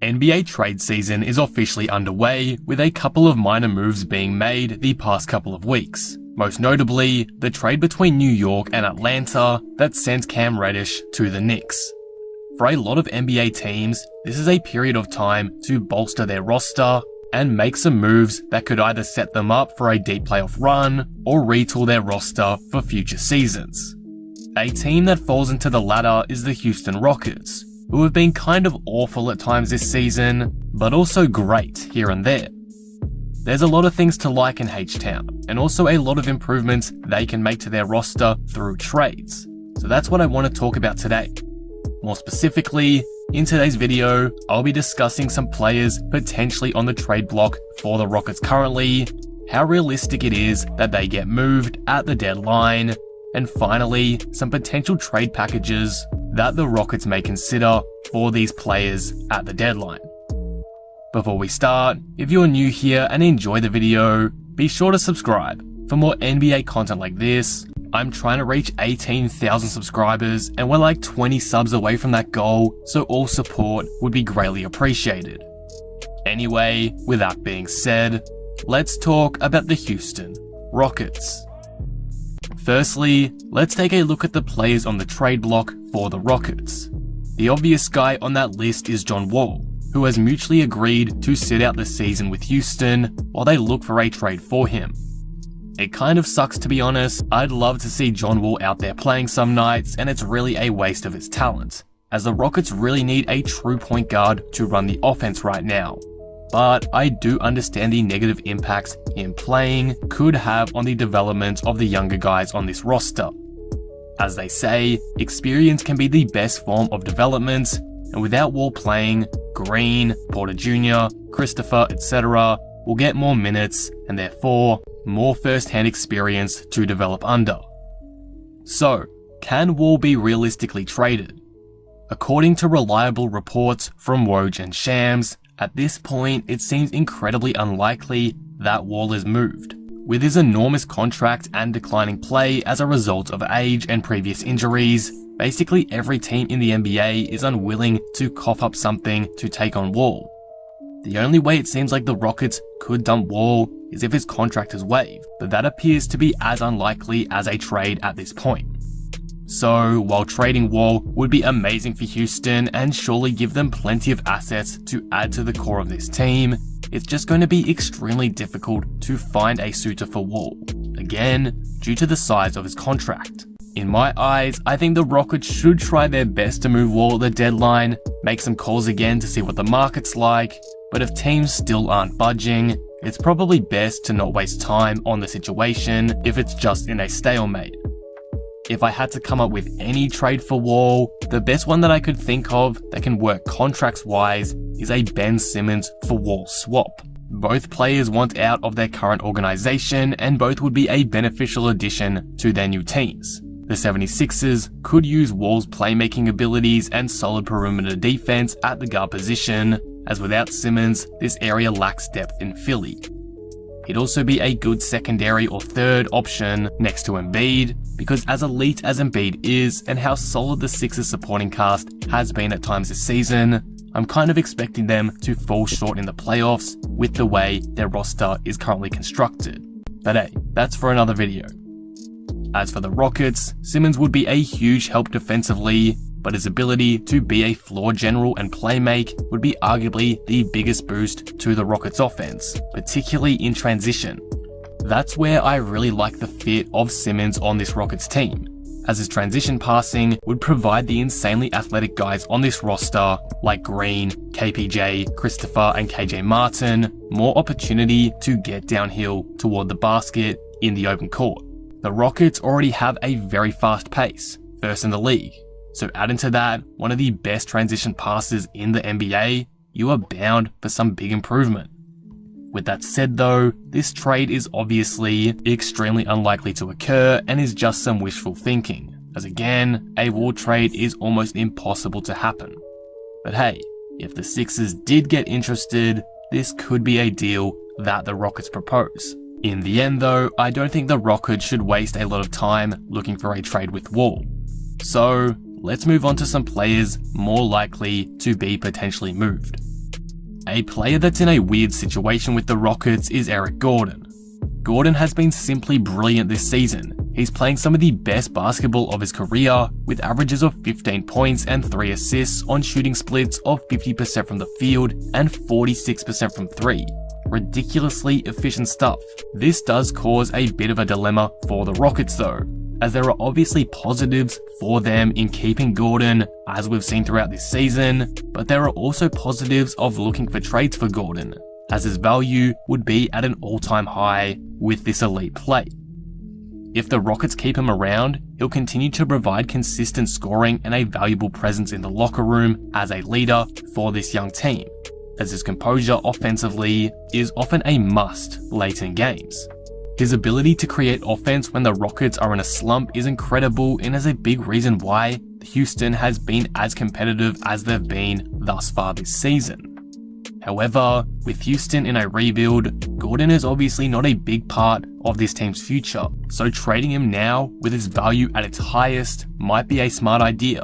NBA trade season is officially underway, with a couple of minor moves being made the past couple of weeks. Most notably, the trade between New York and Atlanta that sent Cam Reddish to the Knicks. For a lot of NBA teams, this is a period of time to bolster their roster and make some moves that could either set them up for a deep playoff run or retool their roster for future seasons. A team that falls into the latter is the Houston Rockets, who have been kind of awful at times this season, but also great here and there. There's a lot of things to like in H-Town, and also a lot of improvements they can make to their roster through trades. So that's what I want to talk about today. More specifically, in today's video, I'll be discussing some players potentially on the trade block for the Rockets currently, how realistic it is that they get moved at the deadline, and finally, some potential trade packages that the Rockets may consider for these players at the deadline. Before we start, if you're new here and enjoy the video, be sure to subscribe for more NBA content like this. I'm trying to reach 18,000 subscribers and we're like 20 subs away from that goal, so all support would be greatly appreciated. Anyway, with that being said, let's talk about the Houston Rockets. Firstly, let's take a look at the players on the trade block for the Rockets. The obvious guy on that list is John Wall, who has mutually agreed to sit out the season with Houston while they look for a trade for him. It kind of sucks, to be honest. I'd love to see John Wall out there playing some nights, and it's really a waste of his talent, as the Rockets really need a true point guard to run the offense right now. But I do understand the negative impacts him playing could have on the development of the younger guys on this roster. As they say, experience can be the best form of development, and without Wall playing, Green, Porter Jr., Christopher, etc. will get more minutes and therefore more first-hand experience to develop under. So, can Wall be realistically traded? According to reliable reports from Woj and Shams, at this point it seems incredibly unlikely that Wall is moved. With his enormous contract and declining play as a result of age and previous injuries, basically every team in the NBA is unwilling to cough up something to take on Wall. The only way it seems like the Rockets could dump Wall is if his contract is waived, but that appears to be as unlikely as a trade at this point. So, while trading Wall would be amazing for Houston and surely give them plenty of assets to add to the core of this team, it's just going to be extremely difficult to find a suitor for Wall, again, due to the size of his contract. In my eyes, I think the Rockets should try their best to move Wall at the deadline, make some calls again to see what the market's like, but if teams still aren't budging, it's probably best to not waste time on the situation if it's just in a stalemate. If I had to come up with any trade for Wall, the best one that I could think of that can work contracts-wise is a Ben Simmons for Wall swap. Both players want out of their current organization and both would be a beneficial addition to their new teams. The 76ers could use Wall's playmaking abilities and solid perimeter defense at the guard position, as without Simmons, this area lacks depth in Philly. He'd also be a good secondary or third option next to Embiid, because as elite as Embiid is and how solid the Sixers supporting cast has been at times this season, I'm kind of expecting them to fall short in the playoffs with the way their roster is currently constructed. But hey, that's for another video. As for the Rockets, Simmons would be a huge help defensively, but his ability to be a floor general and playmake would be arguably the biggest boost to the Rockets offense, particularly in transition. That's where I really like the fit of Simmons on this Rockets team, as his transition passing would provide the insanely athletic guys on this roster, like Green, KPJ, Christopher and KJ Martin, more opportunity to get downhill toward the basket in the open court. The Rockets already have a very fast pace, first in the league. So add into that one of the best transition passes in the NBA, you are bound for some big improvement. With that said though, this trade is obviously extremely unlikely to occur and is just some wishful thinking, as again, a Wall trade is almost impossible to happen. But hey, if the Sixers did get interested, this could be a deal that the Rockets propose. In the end though, I don't think the Rockets should waste a lot of time looking for a trade with Wall. So, let's move on to some players more likely to be potentially moved. A player that's in a weird situation with the Rockets is Eric Gordon. Gordon has been simply brilliant this season. He's playing some of the best basketball of his career, with averages of 15 points and 3 assists on shooting splits of 50% from the field and 46% from 3. Ridiculously efficient stuff. This does cause a bit of a dilemma for the Rockets though, as there are obviously positives for them in keeping Gordon, as we've seen throughout this season, but there are also positives of looking for trades for Gordon, as his value would be at an all-time high with this elite play. If the Rockets keep him around, he'll continue to provide consistent scoring and a valuable presence in the locker room as a leader for this young team, as his composure offensively is often a must late in games. His ability to create offense when the Rockets are in a slump is incredible and is a big reason why Houston has been as competitive as they've been thus far this season. However, with Houston in a rebuild, Gordon is obviously not a big part of this team's future, so trading him now with his value at its highest might be a smart idea.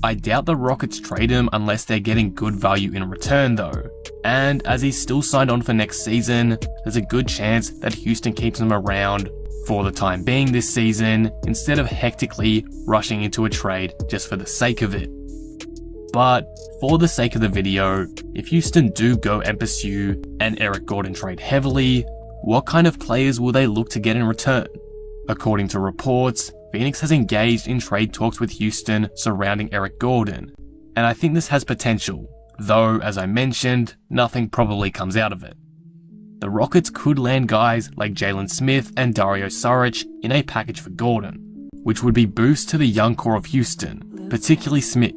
I doubt the Rockets trade him unless they're getting good value in return though, and as he's still signed on for next season, there's a good chance that Houston keeps him around for the time being this season instead of hectically rushing into a trade just for the sake of it. But for the sake of the video, if Houston do go and pursue an Eric Gordon trade heavily, what kind of players will they look to get in return? According to reports, Phoenix has engaged in trade talks with Houston surrounding Eric Gordon, and I think this has potential, though as I mentioned, nothing probably comes out of it. The Rockets could land guys like Jalen Smith and Dario Saric in a package for Gordon, which would be boost to the young core of Houston, particularly Smith.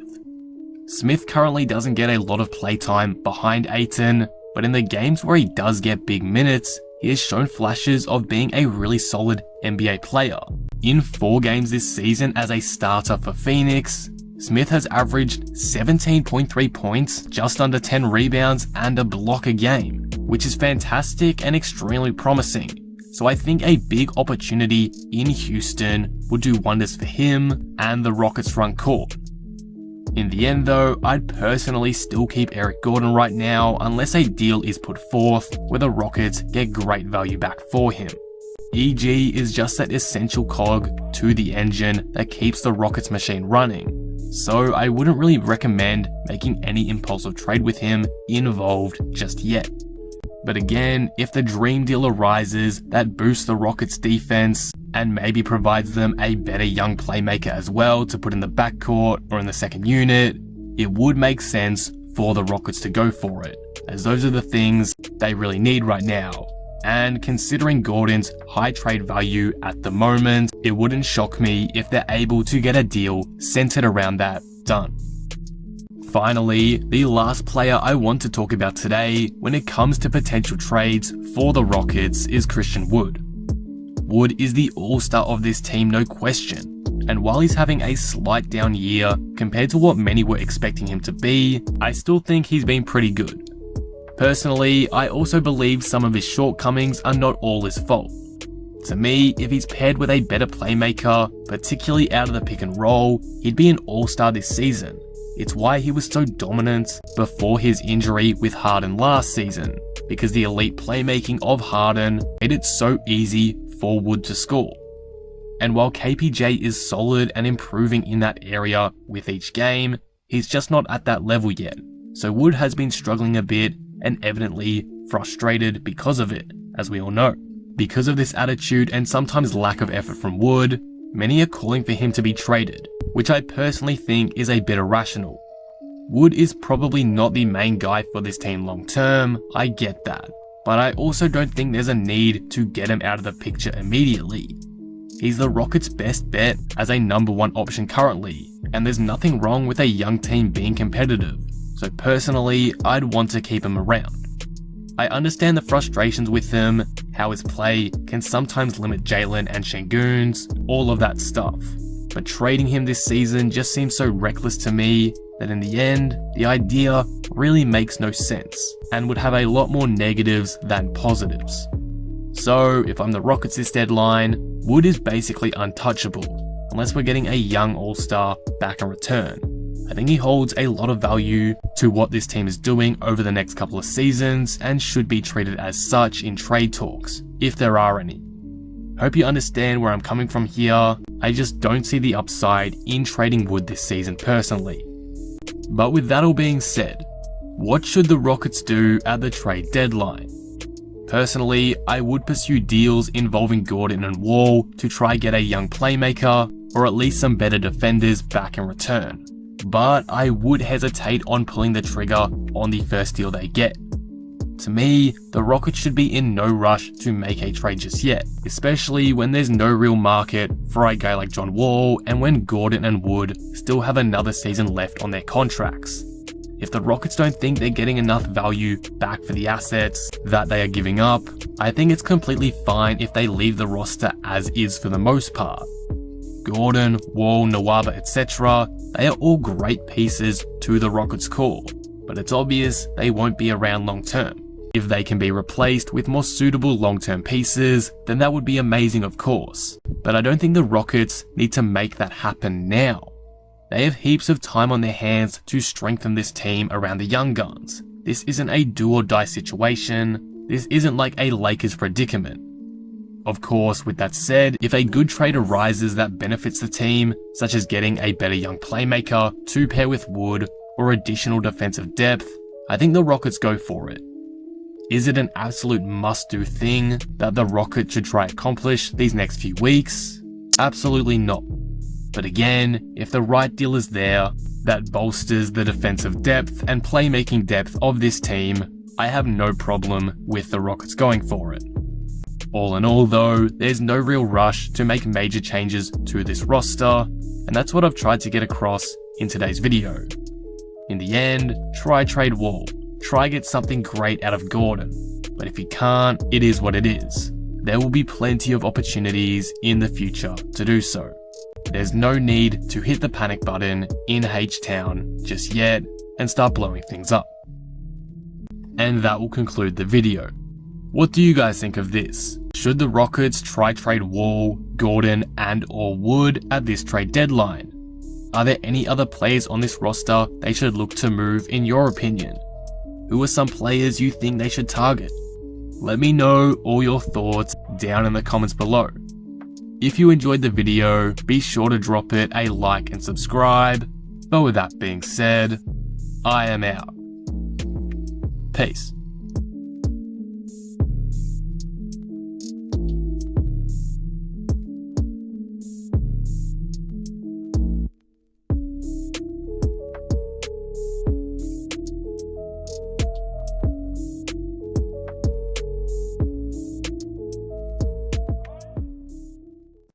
Smith currently doesn't get a lot of playtime behind Ayton, but in the games where he does get big minutes, he has shown flashes of being a really solid NBA player. In 4 games this season as a starter for Phoenix, Smith has averaged 17.3 points, just under 10 rebounds, and a block a game, which is fantastic and extremely promising. So I think a big opportunity in Houston would do wonders for him and the Rockets front court. In the end though, I'd personally still keep Eric Gordon right now unless a deal is put forth where the Rockets get great value back for him. EG is just that essential cog to the engine that keeps the Rockets machine running, so I wouldn't really recommend making any impulsive trade with him involved just yet. But again, if the dream deal arises that boosts the Rockets defense and maybe provides them a better young playmaker as well to put in the backcourt or in the second unit, it would make sense for the Rockets to go for it, as those are the things they really need right now. And considering Gordon's high trade value at the moment, it wouldn't shock me if they're able to get a deal centered around that done. Finally, the last player I want to talk about today when it comes to potential trades for the Rockets is Christian Wood. Wood is the all-star of this team, no question, and while he's having a slight down year compared to what many were expecting him to be, I still think he's been pretty good. Personally, I also believe some of his shortcomings are not all his fault. To me, if he's paired with a better playmaker, particularly out of the pick and roll, he'd be an all-star this season. It's why he was so dominant before his injury with Harden last season, because the elite playmaking of Harden made it so easy for Wood to score. And while KPJ is solid and improving in that area with each game, he's just not at that level yet. So Wood has been struggling a bit and evidently frustrated because of it, as we all know. Because of this attitude and sometimes lack of effort from Wood, many are calling for him to be traded, which I personally think is a bit irrational. Wood is probably not the main guy for this team long term, I get that, but I also don't think there's a need to get him out of the picture immediately. He's the Rockets' best bet as a number 1 option currently, and there's nothing wrong with a young team being competitive, so personally, I'd want to keep him around. I understand the frustrations with him, how his play can sometimes limit Jalen and Şengün's, all of that stuff. But trading him this season just seems so reckless to me that in the end, the idea really makes no sense and would have a lot more negatives than positives. So if I'm the Rockets this deadline, Wood is basically untouchable, unless we're getting a young all-star back in return. I think he holds a lot of value to what this team is doing over the next couple of seasons and should be treated as such in trade talks, if there are any. Hope you understand where I'm coming from here. I just don't see the upside in trading Wood this season personally. But with that all being said, what should the Rockets do at the trade deadline? Personally, I would pursue deals involving Gordon and Wall to try get a young playmaker or at least some better defenders back in return. But I would hesitate on pulling the trigger on the first deal they get. To me, the Rockets should be in no rush to make a trade just yet, especially when there's no real market for a guy like John Wall and when Gordon and Wood still have another season left on their contracts. If the Rockets don't think they're getting enough value back for the assets that they are giving up, I think it's completely fine if they leave the roster as is for the most part. Gordon, Wall, Nwaba, etc., they are all great pieces to the Rockets' core, but it's obvious they won't be around long term. If they can be replaced with more suitable long-term pieces, then that would be amazing of course, but I don't think the Rockets need to make that happen now. They have heaps of time on their hands to strengthen this team around the young guns. This isn't a do or die situation, this isn't like a Lakers predicament. Of course, with that said, if a good trade arises that benefits the team, such as getting a better young playmaker to pair with Wood or additional defensive depth, I think the Rockets go for it. Is it an absolute must-do thing that the Rockets should try accomplish these next few weeks? Absolutely not. But again, if the right deal is there that bolsters the defensive depth and playmaking depth of this team, I have no problem with the Rockets going for it. All in all though, there's no real rush to make major changes to this roster, and that's what I've tried to get across in today's video. In the end, try trade Wall. Try get something great out of Gordon, but if you can't, it is what it is. There will be plenty of opportunities in the future to do so. There's no need to hit the panic button in H-Town just yet and start blowing things up. And that will conclude the video. What do you guys think of this? Should the Rockets try trade Wall, Gordon and or Wood at this trade deadline? Are there any other players on this roster they should look to move in your opinion? Who are some players you think they should target? Let me know all your thoughts down in the comments below. If you enjoyed the video, be sure to drop it a like and subscribe. But with that being said, I am out. Peace.